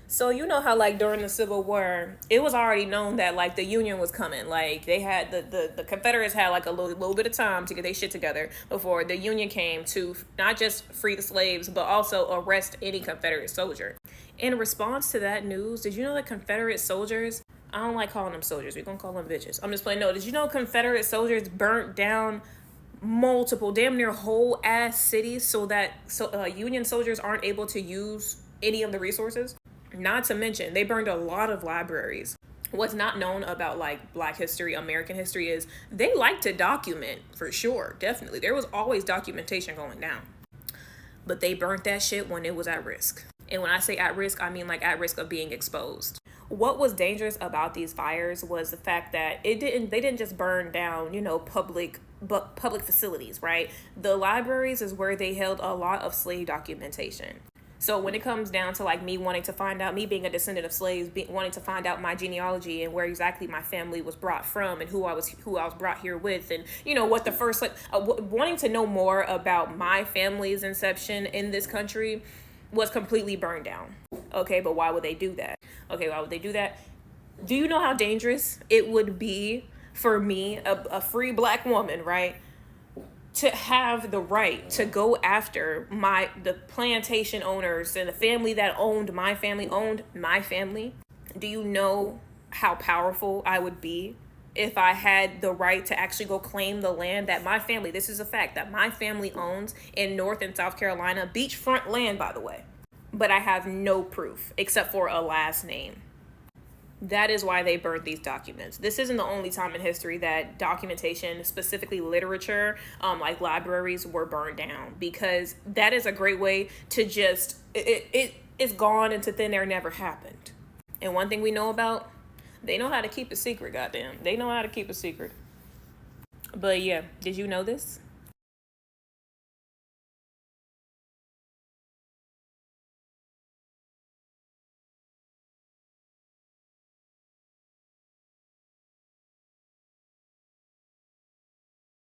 So you know how like during the Civil War, it was already known that like the Union was coming. Like they had the Confederates had like a little bit of time to get their shit together before the Union came to not just free the slaves but also arrest any Confederate soldier. In response to that news, did you know that Confederate soldiers? I don't like calling them soldiers. We're gonna call them bitches. I'm just playing. No, did you know Confederate soldiers burnt down multiple, damn near whole ass cities so that Union soldiers aren't able to use any of the resources? Not to mention, they burned a lot of libraries. What's not known about like Black history, American history is they like to document for sure, definitely. There was always documentation going down. But they burnt that shit when it was at risk. And when I say at risk, I mean like at risk of being exposed. What was dangerous about these fires was the fact that they didn't just burn down, public facilities, right? The libraries is where they held a lot of slave documentation. So when it comes down to like me wanting to find out, me being a descendant of slaves, wanting to find out my genealogy and where exactly my family was brought from and who I was brought here with, and what the first wanting to know more about my family's inception in this country was completely burned down. Okay, but why would they do that? Okay, why would they do that? Do you know how dangerous it would be for me, a free Black woman, right? To have the right to go after the plantation owners and the family that owned my family. Do you know how powerful I would be if I had the right to actually go claim the land that my family, this is a fact, that my family owns in North and South Carolina, beachfront land, by the way, but I have no proof except for a last name? That is why they burned these documents. This isn't the only time in history that documentation, specifically literature, like libraries, were burned down, because that is a great way to just, it's gone into thin air, never happened. And one thing we know about, they know how to keep a secret, goddamn. They know how to keep a secret. But yeah, did you know this?